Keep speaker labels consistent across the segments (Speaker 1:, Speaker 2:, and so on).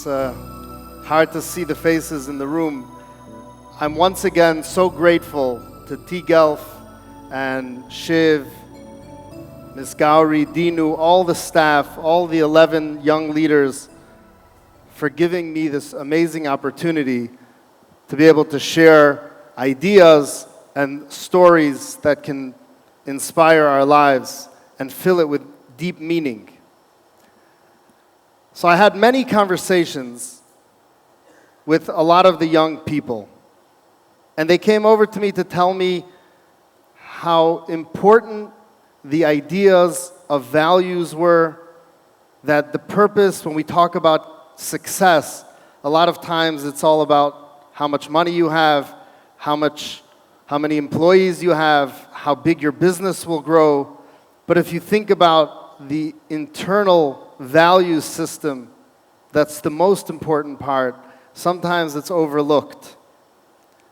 Speaker 1: It's hard to see the faces in the room. I'm once again so grateful to tGELF and Shiv, Ms. Gowri, Dinu, all the staff, all the 11 young leaders for giving me this amazing opportunity to be able to share ideas and stories that can inspire our lives and fill it with deep meaning. So I had many conversations with a lot of the young people, and they came over to me to tell me how important the ideas of values were, that the purpose, when we talk about success, a lot of times it's all about how much money you have, how many employees you have, how big your business will grow. But if you think about the internal value system, that's the most important part. Sometimes it's overlooked.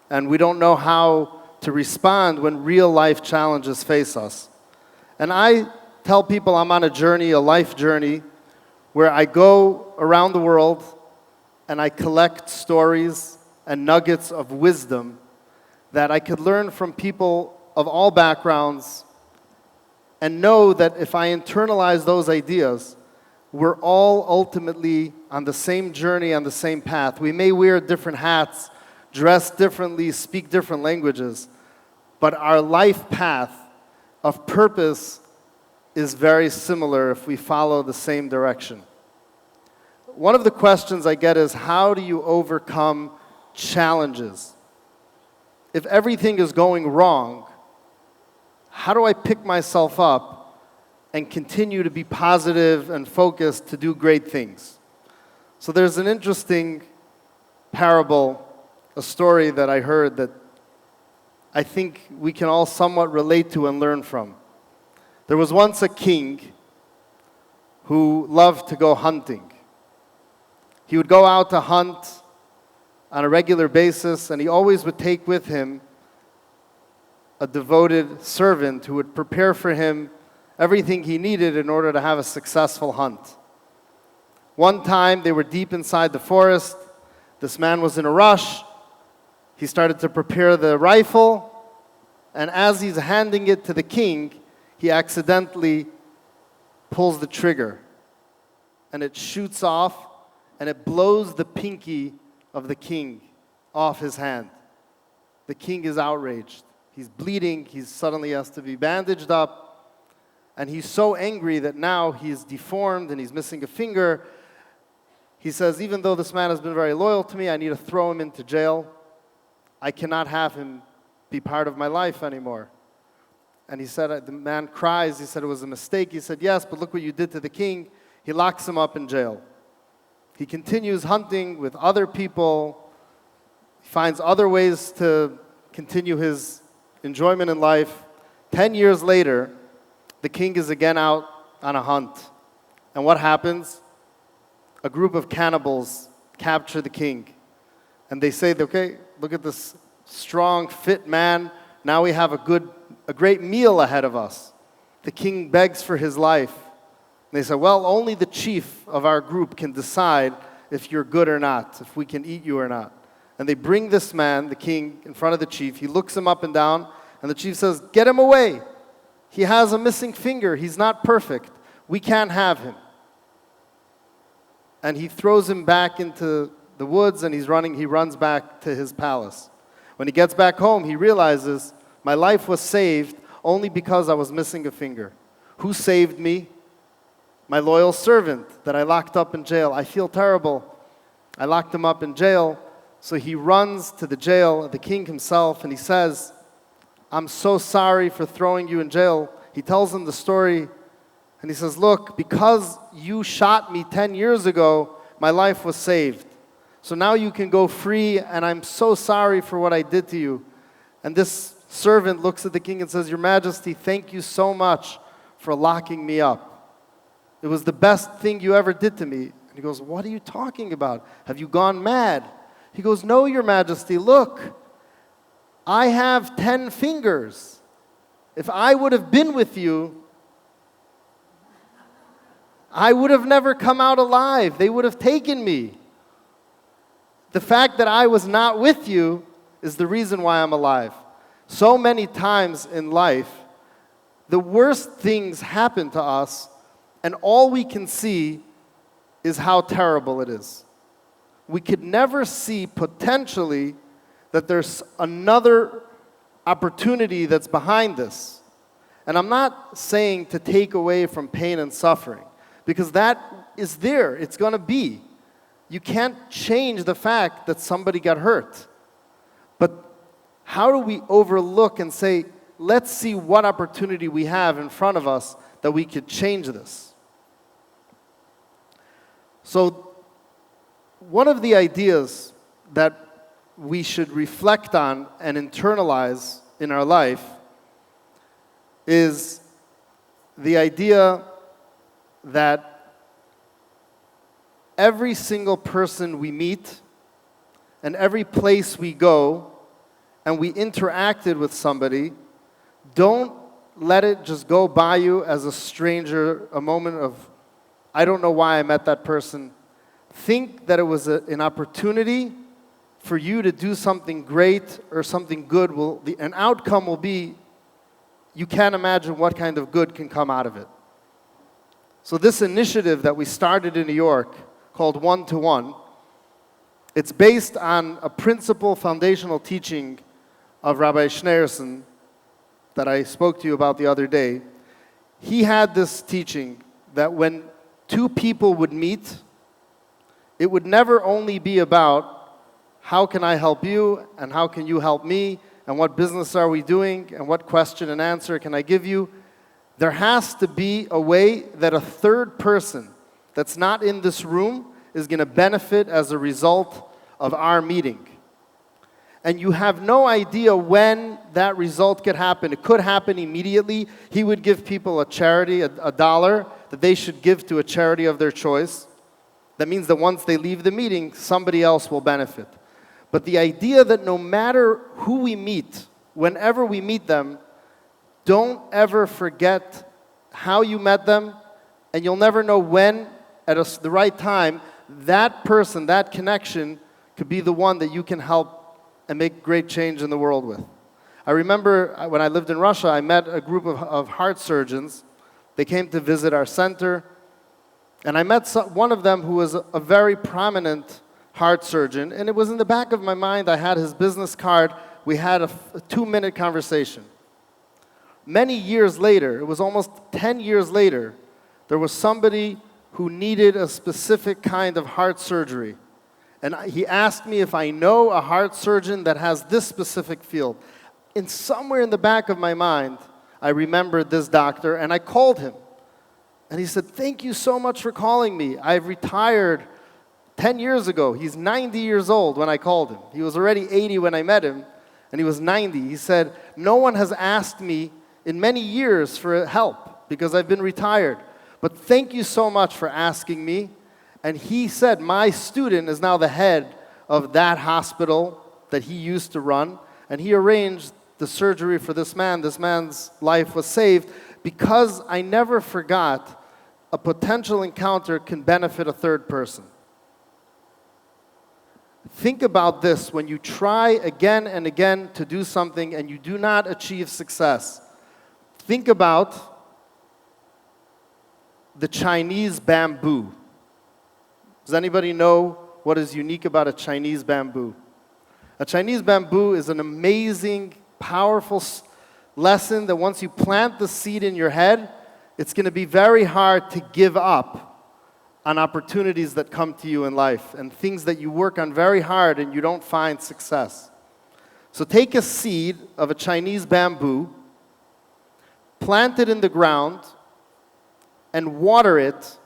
Speaker 1: And we don't know how to respond when real life challenges face us. And I tell people I'm on a journey, a life journey, where I go around the world and I collect stories and nuggets of wisdom that I could learn from people of all backgrounds, and know that if I internalize those ideas, we're all ultimately on the same journey, on the same path. We may wear different hats, dress differently, speak different languages, but our life path of purpose is very similar if we follow the same direction. One of the questions I get is, how do you overcome challenges? If everything is going wrong, how do I pick myself up and continue to be positive and focused to do great things? So there's an interesting parable, a story that I heard that I think we can all somewhat relate to and learn from. There was once a king who loved to go hunting. He would go out to hunt on a regular basis, and he always would take with him a devoted servant who would prepare for him everything he needed in order to have a successful hunt. One time, they were deep inside the forest. This man was in a rush. He started to prepare the rifle, and as he's handing it to the king, he accidentally pulls the trigger, and it shoots off, and it blows the pinky of the king off his hand. The king is outraged. He's bleeding. He suddenly has to be bandaged up. And he's so angry that now he's deformed and he's missing a finger. He says, even though this man has been very loyal to me, I need to throw him into jail. I cannot have him be part of my life anymore. And he said, the man cries. He said, it was a mistake. He said, yes, but look what you did to the king. He locks him up in jail. He continues hunting with other people. He finds other ways to continue his enjoyment in life. 10 years later, the king is again out on a hunt. And what happens? A group of cannibals capture the king. And they say, okay, look at this strong, fit man. Now we have a great meal ahead of us. The king begs for his life. And they say, well, only the chief of our group can decide if you're good or not, if we can eat you or not. And they bring this man, the king, in front of the chief. He looks him up and down, and the chief says, get him away. He has a missing finger. He's not perfect. We can't have him. And he throws him back into the woods, and he runs back to his palace. When he gets back home, he realizes, my life was saved only because I was missing a finger. Who saved me? My loyal servant that I locked up in jail. I feel terrible. I locked him up in jail. So he runs to the jail, the king himself, and he says, I'm so sorry for throwing you in jail. He tells him the story, and he says, look, because you shot me 10 years ago, my life was saved. So now you can go free, and I'm so sorry for what I did to you. And this servant looks at the king and says, Your Majesty, thank you so much for locking me up. It was the best thing you ever did to me. And he goes, what are you talking about? Have you gone mad? He goes, no, Your Majesty, look. I have 10 fingers. If I would have been with you, I would have never come out alive. They would have taken me. The fact that I was not with you is the reason why I'm alive. So many times in life, the worst things happen to us, and all we can see is how terrible it is. We could never see potentially that there's another opportunity that's behind this. And I'm not saying to take away from pain and suffering, because that is there. It's going to be. You can't change the fact that somebody got hurt. But how do we overlook and say, let's see what opportunity we have in front of us that we could change this? So one of the ideas that we should reflect on and internalize in our life is the idea that every single person we meet and every place we go and we interacted with somebody, don't let it just go by you as a stranger, a moment of, I don't know why I met that person. Think that it was an opportunity for you to do something great or something good. An outcome will be, you can't imagine what kind of good can come out of it. So this initiative that we started in New York called One-to-One, it's based on a principal foundational teaching of Rabbi Schneerson that I spoke to you about the other day. He had this teaching that when two people would meet, it would never only be about how can I help you and how can you help me and what business are we doing and what question and answer can I give you. There has to be a way that a third person that's not in this room is going to benefit as a result of our meeting. And you have no idea when that result could happen. It could happen immediately. He would give people a charity, a dollar that they should give to a charity of their choice. That means that once they leave the meeting, somebody else will benefit. But the idea that no matter who we meet, whenever we meet them, don't ever forget how you met them, and you'll never know when, at the right time, that person, that connection, could be the one that you can help and make great change in the world with. I remember when I lived in Russia, I met a group of heart surgeons. They came to visit our center, and I met one of them who was a very prominent heart surgeon, and it was in the back of my mind. I had his business card. We had a 2-minute conversation. Many years later, it was almost 10 years later, there was somebody who needed a specific kind of heart surgery. And he asked me if I know a heart surgeon that has this specific field. And somewhere in the back of my mind, I remembered this doctor, and I called him. And he said, "Thank you so much for calling me. I've retired 10 years ago." He's 90 years old when I called him. He was already 80 when I met him, and he was 90. He said, "No one has asked me in many years for help because I've been retired. But thank you so much for asking me." And he said, my student is now the head of that hospital that he used to run, and he arranged the surgery for this man. This man's life was saved because I never forgot a potential encounter can benefit a third person. Think about this when you try again and again to do something and you do not achieve success. Think about the Chinese bamboo. Does anybody know what is unique about a Chinese bamboo? A Chinese bamboo is an amazing, powerful lesson that once you plant the seed in your head, it's going to be very hard to give up on opportunities that come to you in life and things that you work on very hard and you don't find success. So take a seed of a Chinese bamboo, plant it in the ground, and water it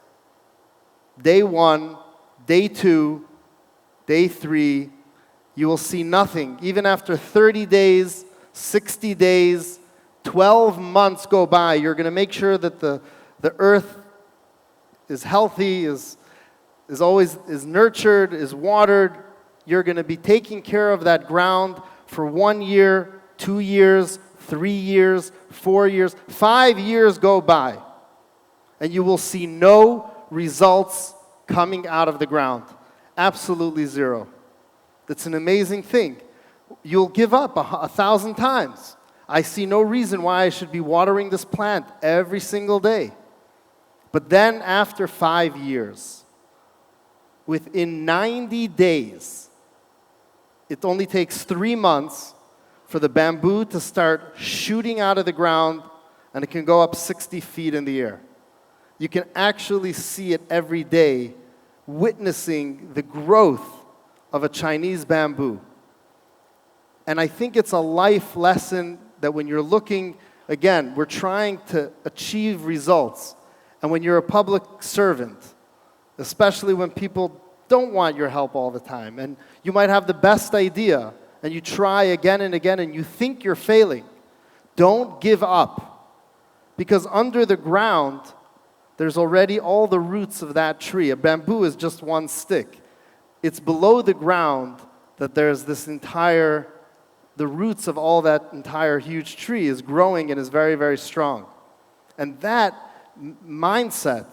Speaker 1: day 1, day 2, day 3. You will see nothing. Even after 30 days, 60 days, 12 months go by, you're going to make sure that the earth is healthy, is nurtured, is watered. You're going to be taking care of that ground for 1 year, 2 years, 3 years, 4 years, 5 years go by. And you will see no results coming out of the ground. Absolutely zero. It's an amazing thing. You'll give up 1,000 times. I see no reason why I should be watering this plant every single day. But then after 5 years, within 90 days, it only takes 3 months for the bamboo to start shooting out of the ground, and it can go up 60 feet in the air. You can actually see it every day, witnessing the growth of a Chinese bamboo. And I think it's a life lesson that when you're looking, again, we're trying to achieve results. And when you're a public servant, especially when people don't want your help all the time, and you might have the best idea, and you try again and again, and you think you're failing, don't give up. Because under the ground, there's already all the roots of that tree. A bamboo is just one stick. It's below the ground that there's this entire, the roots of all that entire huge tree is growing and is very, very strong. And that mindset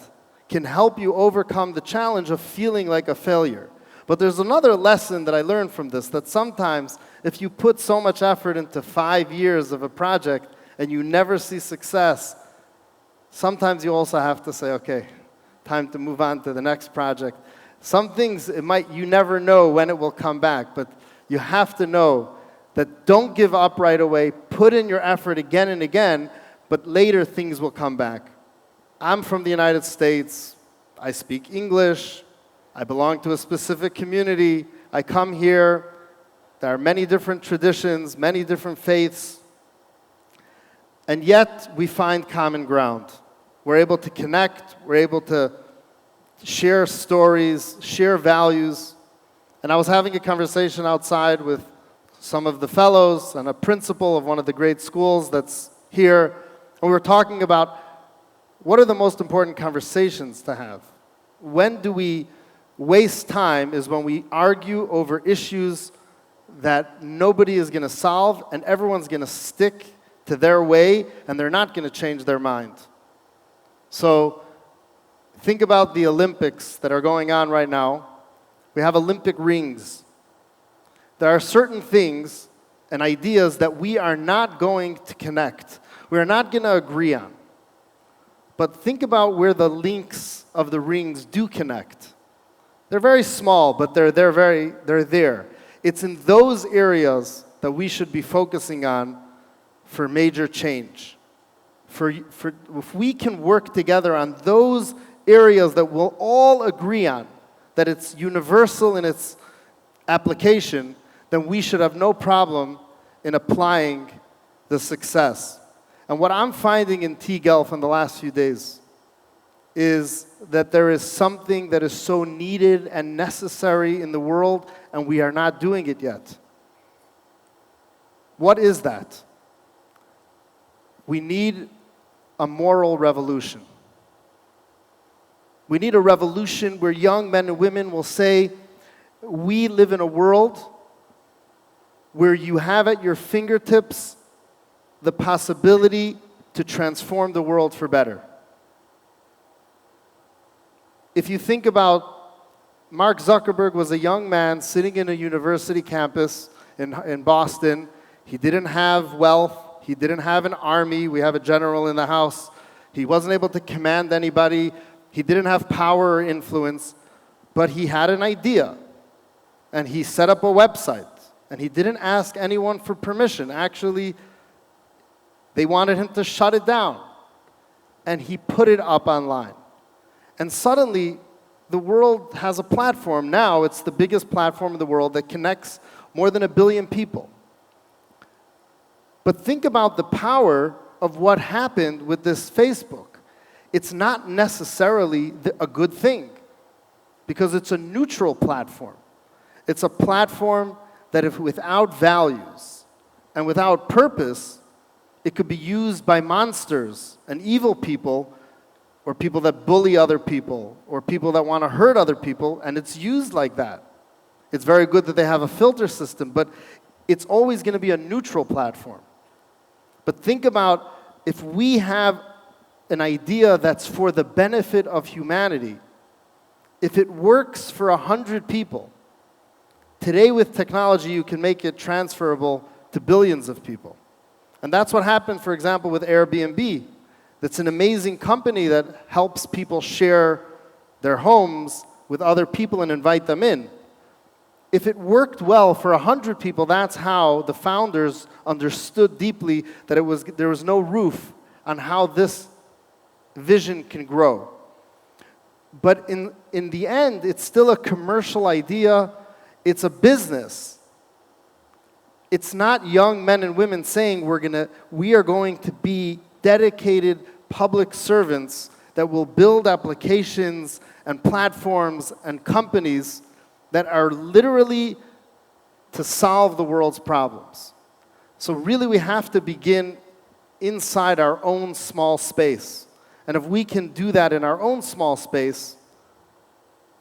Speaker 1: can help you overcome the challenge of feeling like a failure. But there's another lesson that I learned from this, that sometimes if you put so much effort into 5 years of a project and you never see success, sometimes you also have to say, okay, time to move on to the next project. Some things, you never know when it will come back, but you have to know that don't give up right away, put in your effort again and again, but later things will come back. I'm from the United States, I speak English, I belong to a specific community, I come here, there are many different traditions, many different faiths, and yet we find common ground. We're able to connect, we're able to share stories, share values. And I was having a conversation outside with some of the fellows and a principal of one of the great schools that's here, and we were talking about what are the most important conversations to have. When do we waste time is when we argue over issues that nobody is going to solve and everyone's going to stick to their way and they're not going to change their mind. So think about the Olympics that are going on right now. We have Olympic rings. There are certain things and ideas that we are not going to connect. We are not going to agree on. But think about where the links of the rings do connect. They're very small, but they're there. It's in those areas that we should be focusing on for major change. If we can work together on those areas that we'll all agree on, that it's universal in its application, then we should have no problem in applying the success. And what I'm finding in tGELF in the last few days is that there is something that is so needed and necessary in the world, and we are not doing it yet. What is that? We need a moral revolution. We need a revolution where young men and women will say, we live in a world where you have at your fingertips the possibility to transform the world for better. If you think about Mark Zuckerberg was a young man sitting in a university campus in Boston. He didn't have wealth. He didn't have an army. We have a general in the house. He wasn't able to command anybody. He didn't have power or influence, but he had an idea. And he set up a website. And he didn't ask anyone for permission. Actually, they wanted him to shut it down. And he put it up online. And suddenly, the world has a platform. Now, it's the biggest platform in the world that connects more than 1 billion people. But think about the power of what happened with this Facebook. It's not necessarily a good thing, because it's a neutral platform. It's a platform that if without values and without purpose, it could be used by monsters and evil people, or people that bully other people, or people that want to hurt other people, and it's used like that. It's very good that they have a filter system, but it's always going to be a neutral platform. But think about if we have an idea that's for the benefit of humanity, if it works for 100 people, Today with technology, you can make it transferable to billions of people. And that's what happened, for example, with Airbnb. That's an amazing company that helps people share their homes with other people and invite them in. If it worked well for 100 people, that's how the founders understood deeply that there was no roof on how this vision can grow. But in the end, it's still a commercial idea. It's a business. It's not young men and women saying we are going to be dedicated public servants that will build applications and platforms and companies that are literally to solve the world's problems. So really we have to begin inside our own small space. And if we can do that in our own small space,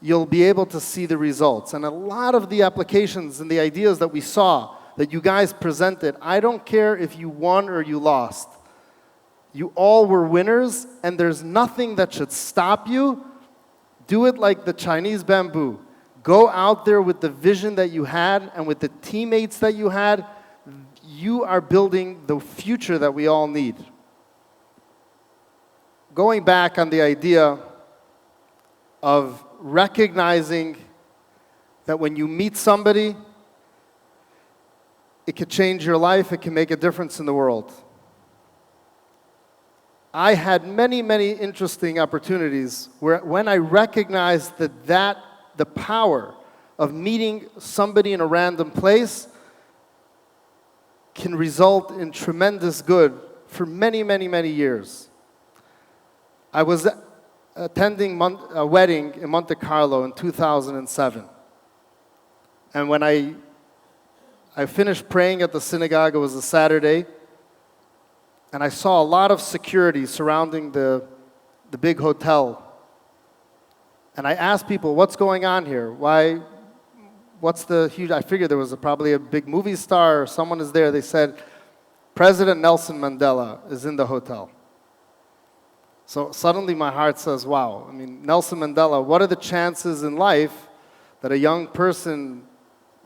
Speaker 1: you'll be able to see the results. And a lot of the applications and the ideas that we saw, that you guys presented, I don't care if you won or you lost. You all were winners, and there's nothing that should stop you. Do it like the Chinese bamboo. Go out there with the vision that you had and with the teammates that you had. You are building the future that we all need. Going back on the idea of recognizing that when you meet somebody, it could change your life, it can make a difference in the world. I had many, many interesting opportunities where when I recognized that the power of meeting somebody in a random place can result in tremendous good for many, many, many years. I was attending a wedding in Monte Carlo in 2007. And when I finished praying at the synagogue, it was a Saturday, and I saw a lot of security surrounding the big hotel. And I asked people, what's going on here? What's the huge, I figured there was probably a big movie star or someone is there. They said, President Nelson Mandela is in the hotel. So suddenly my heart says, wow, I mean, Nelson Mandela, what are the chances in life that a young person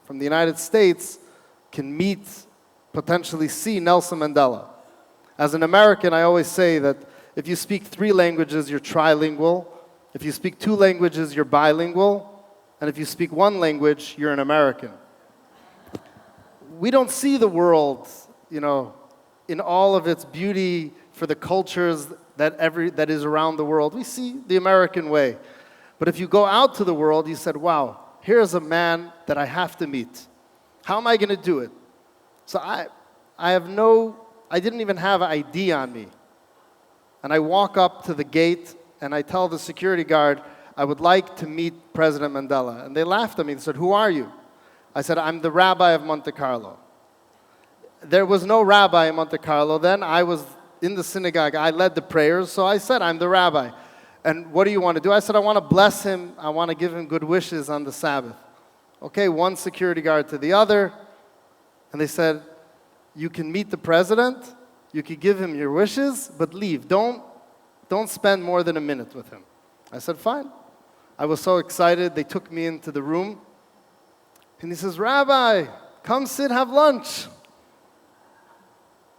Speaker 1: from the United States can meet, potentially see Nelson Mandela? As an American, I always say that if you speak 3 languages, you're trilingual. If you speak 2 languages, you're bilingual. And if you speak 1 language, you're an American. We don't see the world, in all of its beauty for the cultures that is around the world. We see the American way. But if you go out to the world, you said, wow, here's a man that I have to meet. How am I going to do it? So I didn't even have an ID on me. And I walk up to the gate and I tell the security guard, I would like to meet President Mandela. And they laughed at me and said, who are you? I said, I'm the rabbi of Monte Carlo. There was no rabbi in Monte Carlo then. I was in the synagogue. I led the prayers, so I said, I'm the rabbi. And what do you want to do? I said, I want to bless him. I want to give him good wishes on the Sabbath. Okay, one security guard to the other. And they said, you can meet the president, you can give him your wishes, but leave. Don't spend more than a minute with him. I said, fine. I was so excited. They took me into the room. And he says, Rabbi, come sit, have lunch.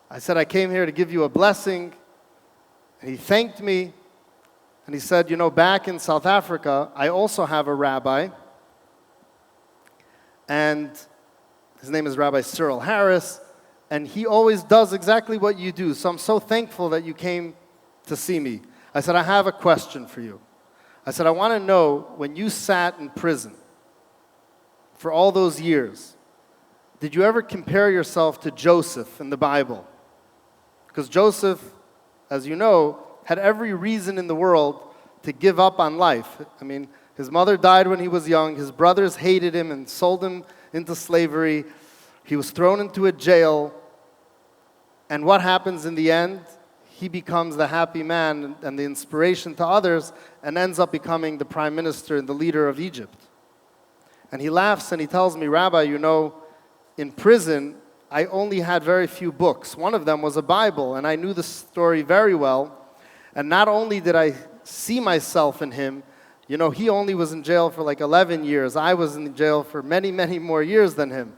Speaker 1: I said, I came here to give you a blessing. And he thanked me. And he said, back in South Africa, I also have a rabbi. And his name is Rabbi Cyril Harris. And he always does exactly what you do. So I'm so thankful that you came to see me. I said, I have a question for you. I said, I want to know, when you sat in prison for all those years, did you ever compare yourself to Joseph in the Bible? Because Joseph, as you know, had every reason in the world to give up on life. I mean, his mother died when he was young. His brothers hated him and sold him into slavery. He was thrown into a jail. And what happens in the end? He becomes the happy man and the inspiration to others and ends up becoming the prime minister and the leader of Egypt. And he laughs and he tells me, Rabbi, in prison, I only had very few books. One of them was a Bible, and I knew the story very well. And not only did I see myself in him, You know, he only was in jail for like 11 years. I was in jail for many, many more years than him.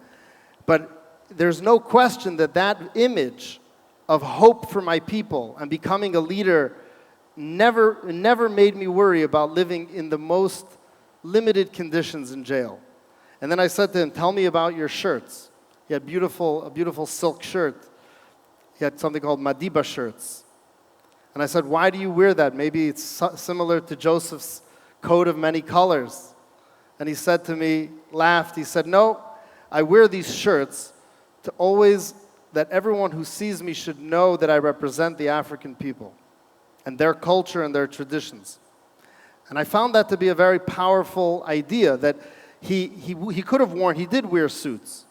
Speaker 1: But there's no question that that image of hope for my people and becoming a leader never made me worry about living in the most limited conditions in jail. And then I said to him, tell me about your shirts. He had a beautiful silk shirt. He had something called Madiba shirts. And I said, why do you wear that? Maybe it's similar to Joseph's coat of many colors. And he said to me, laughed, he said, no, I wear these shirts to always, that everyone who sees me should know that I represent the African people and their culture and their traditions. And I found that to be a very powerful idea, that he could have worn, he did wear suits.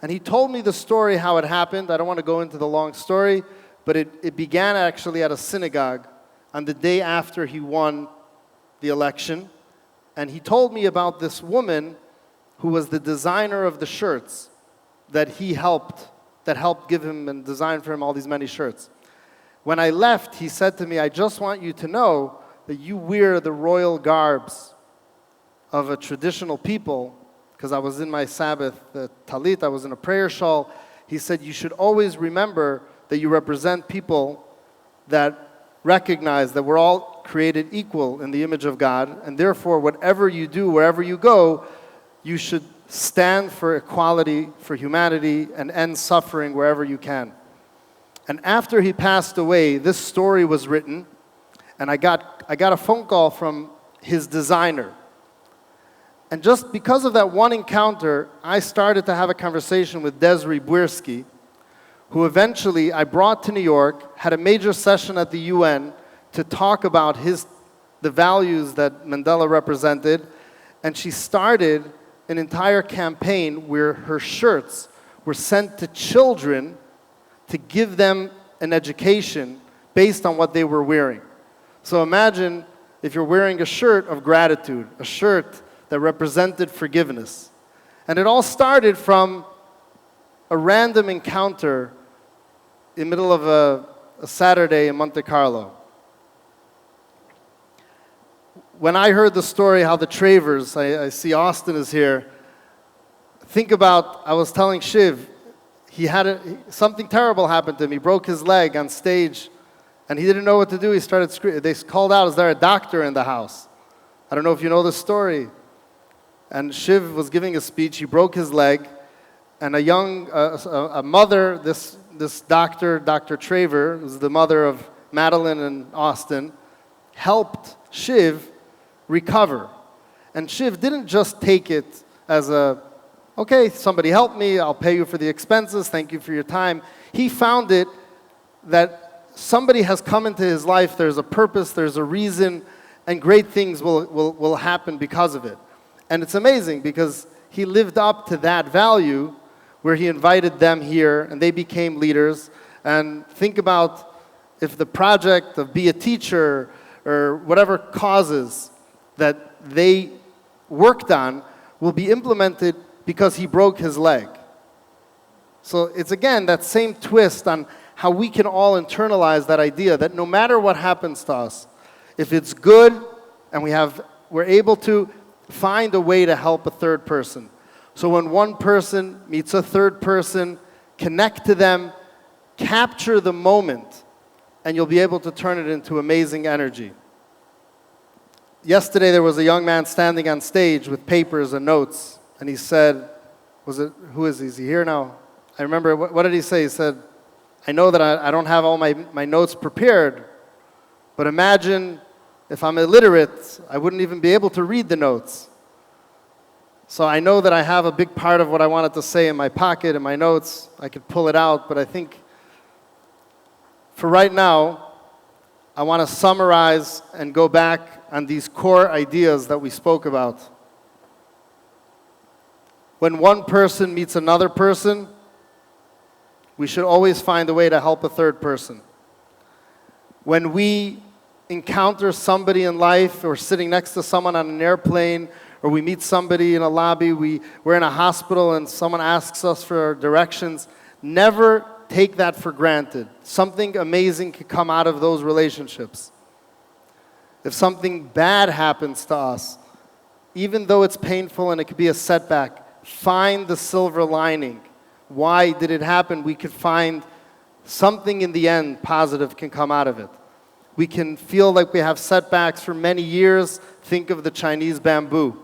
Speaker 1: And he told me the story, how it happened. I don't want to go into the long story, but it began actually at a synagogue on the day after he won the election. And he told me about this woman who was the designer of the shirts that helped give him and design for him all these many shirts. When I left, he said to me, I just want you to know that you wear the royal garbs of a traditional people, because I was in my Sabbath talit, I was in a prayer shawl. He said, you should always remember that you represent people that recognize that we're all created equal in the image of God, and therefore whatever you do, wherever you go, you should stand for equality, for humanity, and end suffering wherever you can. And after he passed away, this story was written, and I got a phone call from his designer. And just because of that one encounter, I started to have a conversation with Desiree Bwirski, who eventually I brought to New York, had a major session at the UN to talk about the values that Mandela represented, and she started an entire campaign where her shirts were sent to children to give them an education based on what they were wearing. So imagine if you're wearing a shirt of gratitude, a shirt that represented forgiveness. And it all started from a random encounter in the middle of a Saturday in Monte Carlo. When I heard the story how the Travers, I see Austin is here, think about, I was telling Shiv, something terrible happened to him. He broke his leg on stage, and he didn't know what to do. He started screaming. They called out, is there a doctor in the house? I don't know if you know the story. And Shiv was giving a speech. He broke his leg, and a mother, this doctor, Dr. Traver, who's the mother of Madeline and Austin, helped Shiv recover. And Shiv didn't just take it as okay, somebody help me, I'll pay you for the expenses, thank you for your time. He found it that somebody has come into his life, there's a purpose, there's a reason, and great things will happen because of it. And it's amazing because he lived up to that value where he invited them here and they became leaders. And think about if the project of be a teacher or whatever causes that they worked on will be implemented because he broke his leg. So it's again that same twist on how we can all internalize that idea that no matter what happens to us, if it's good and we're able to find a way to help a third person. So when one person meets a third person, connect to them, capture the moment, and you'll be able to turn it into amazing energy. Yesterday there was a young man standing on stage with papers and notes, and he said, who is he? Is he here now? I remember, what did he say? He said, I know that I don't have all my notes prepared, but imagine if I'm illiterate, I wouldn't even be able to read the notes. So I know that I have a big part of what I wanted to say in my pocket, in my notes. I could pull it out, but I think for right now, I want to summarize and go back on these core ideas that we spoke about. When one person meets another person, we should always find a way to help a third person. When we encounter somebody in life or sitting next to someone on an airplane or we meet somebody in a lobby, we're in a hospital and someone asks us for directions, never take that for granted. Something amazing could come out of those relationships. If something bad happens to us, even though it's painful and it could be a setback, find the silver lining. Why did it happen? We could find something in the end positive can come out of it. We can feel like we have setbacks for many years. Think of the Chinese bamboo.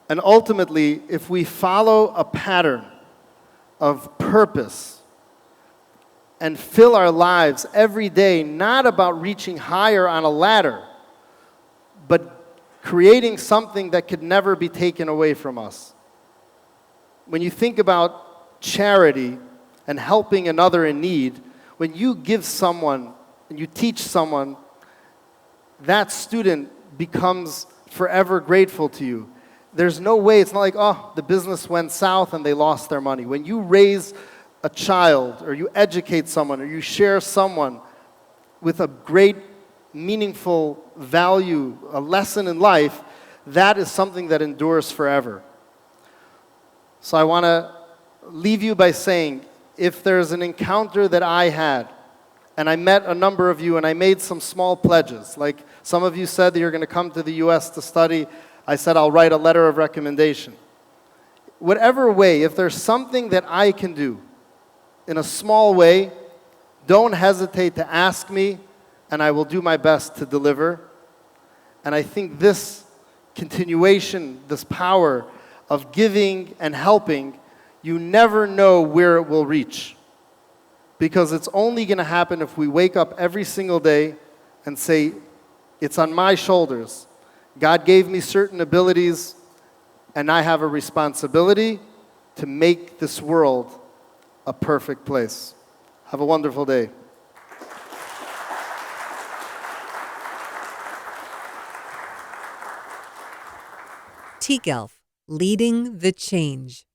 Speaker 1: And ultimately, if we follow a pattern of purpose and fill our lives every day, not about reaching higher on a ladder, but creating something that could never be taken away from us. When you think about charity and helping another in need, when you give someone and you teach someone, that student becomes forever grateful to you. There's no way, it's not like, oh, the business went south and they lost their money. When you raise a child or you educate someone or you share someone with a great, meaningful value, a lesson in life, that is something that endures forever. So I want to leave you by saying, if there's an encounter that I had, and I met a number of you and I made some small pledges, like some of you said that you're going to come to the US to study, I said I'll write a letter of recommendation. Whatever way, if there's something that I can do in a small way, don't hesitate to ask me, and I will do my best to deliver. And I think this continuation, this power of giving and helping, you never know where it will reach. Because it's only going to happen if we wake up every single day and say, it's on my shoulders. God gave me certain abilities, and I have a responsibility to make this world a perfect place. Have a wonderful day.
Speaker 2: tGELF, leading the change.